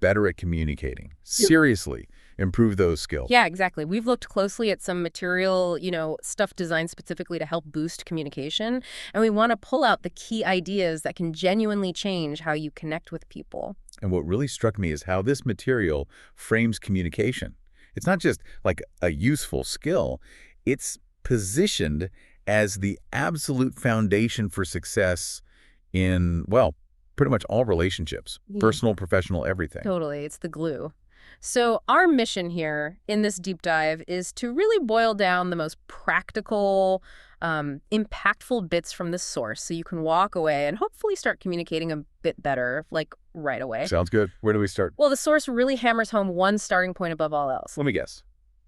better at communicating. Seriously, improve those skills. Yeah, exactly. We've looked closely at some material, stuff designed specifically to help boost communication, and we want to pull out the key ideas that can genuinely change how you connect with people. And what really struck me is how this material frames communication. It's not just like a useful skill, it's positioned as the absolute foundation for success in, well, pretty much all relationships, personal, professional, everything. Totally. It's the glue. So our mission here in this deep dive is to really boil down the most practical, impactful bits from this source so you can walk away and hopefully start communicating a bit better, like right away. Sounds good. Where do we start? Well, the source really hammers home one starting point above all else. Let me guess.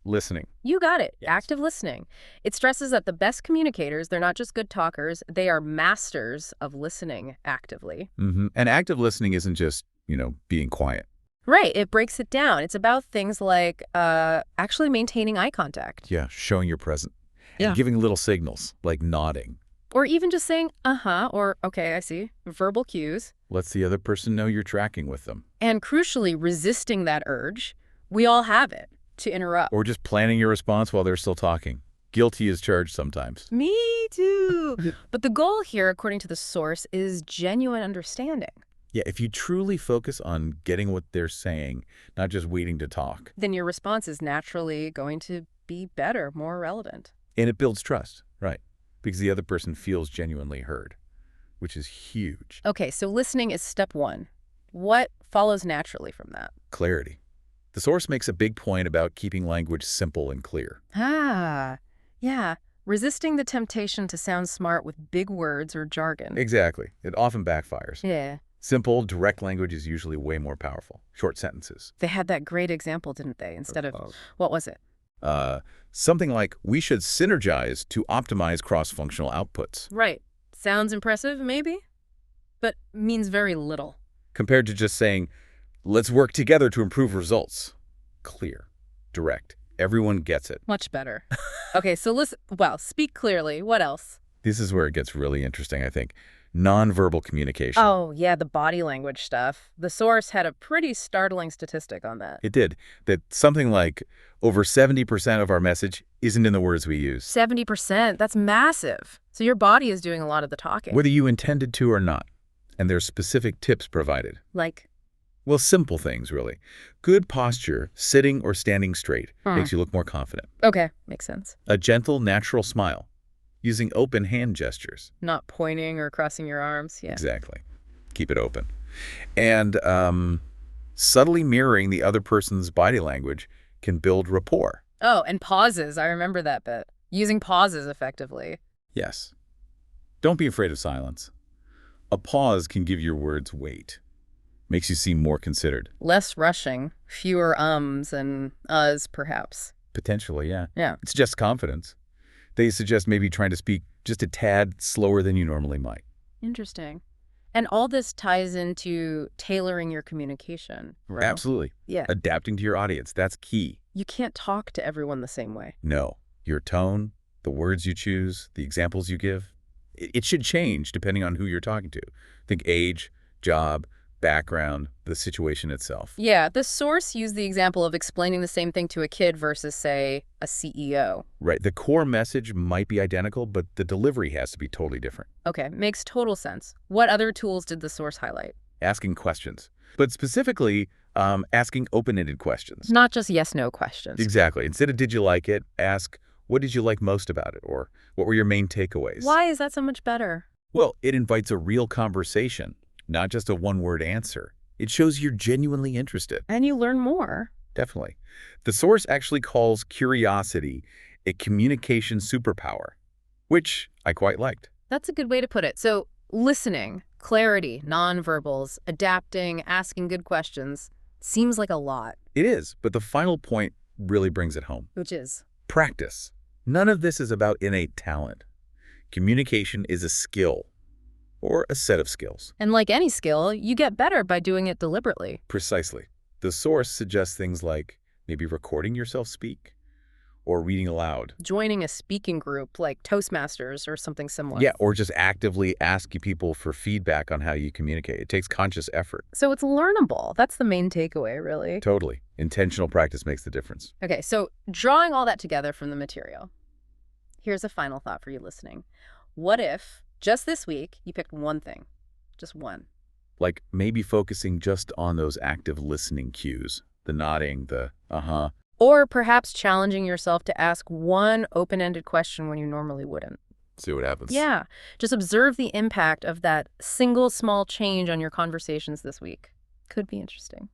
Listening. You got it. Yes. Active listening. It stresses that the best communicators, they're not just good talkers, they are masters of listening actively. And active listening isn't just, being quiet. Right. It breaks it down. It's about things like actually maintaining eye contact. Yeah, showing you're present. Yeah. And giving little signals, like nodding. Or even just saying, uh-huh, or okay, I see. Verbal cues. Lets the other person know you're tracking with them. And crucially, resisting that urge. We all have it, to interrupt. Or just planning your response while they're still talking. Guilty as charged sometimes. Me too. But the goal here, according to the source, is genuine understanding. Yeah, if you truly focus on getting what they're saying, not just waiting to talk. Then your response is naturally going to be better, more relevant. And it builds trust, right? Because the other person feels genuinely heard, which is huge. Okay, so listening is step one. What follows naturally from that? Clarity. The source makes a big point about keeping language simple and clear. Ah, yeah. Resisting the temptation to sound smart with big words or jargon. Exactly. It often backfires. Yeah. Simple, direct language is usually way more powerful. Short sentences. They had that great example, didn't they? Instead of, what was it? Something like, we should synergize to optimize cross-functional outputs. Right. Sounds impressive, maybe, but means very little. Compared to just saying, let's work together to improve results. Clear. Direct. Everyone gets it. Much better. Okay, so listen, well, speak clearly. What else? This is where it gets really interesting, I think. Nonverbal communication. Oh, yeah, the body language stuff. The source had a pretty startling statistic on that. It did. That something like over 70% of our message isn't in the words we use. 70%? That's massive. So your body is doing a lot of the talking. Whether you intended to or not. And there's specific tips provided. Like? Well, simple things, really. Good posture, sitting or standing straight, makes you look more confident. Okay, makes sense. A gentle, natural smile. Using open hand gestures. Not pointing or crossing your arms. Yeah. Exactly. Keep it open. And subtly mirroring the other person's body language can build rapport. Oh, and pauses. I remember that bit. Using pauses effectively. Yes. Don't be afraid of silence. A pause can give your words weight. Makes you seem more considered. Less rushing. Fewer ums and uhs, perhaps. Potentially, yeah. Yeah. It's just confidence. They suggest maybe trying to speak just a tad slower than you normally might. Interesting. And all this ties into tailoring your communication, right? Absolutely. Yeah. Adapting to your audience, that's key. You can't talk to everyone the same way. No. Your tone, the words you choose, the examples you give, it should change depending on who you're talking to. Think age, job, background, the situation itself. Yeah, the source used the example of explaining the same thing to a kid versus, say, a CEO. Right. The core message might be identical, but the delivery has to be totally different. Okay, makes total sense. What other tools did the source highlight? Asking questions, but specifically asking open-ended questions. Not just yes-no questions. Exactly. Instead of did you like it, ask what did you like most about it, or what were your main takeaways? Why is that so much better? Well, it invites a real conversation. Not just a one-word answer. It shows you're genuinely interested. And you learn more. Definitely. The source actually calls curiosity a communication superpower, which I quite liked. That's a good way to put it. So listening, clarity, nonverbals, adapting, asking good questions, seems like a lot. It is, but the final point really brings it home. Which is? Practice. None of this is about innate talent. Communication is a skill. Or a set of skills. And like any skill, you get better by doing it deliberately. Precisely. The source suggests things like maybe recording yourself speak, or reading aloud. Joining a speaking group like Toastmasters or something similar. Yeah, or just actively asking people for feedback on how you communicate. It takes conscious effort. So it's learnable. That's the main takeaway, really. Totally. Intentional practice makes the difference. Okay, so drawing all that together from the material, here's a final thought for you listening. What if, just this week, you picked one thing? Just one. Like maybe focusing just on those active listening cues, the nodding, the uh-huh. Or perhaps challenging yourself to ask one open-ended question when you normally wouldn't. See what happens. Yeah, just observe the impact of that single small change on your conversations this week. Could be interesting.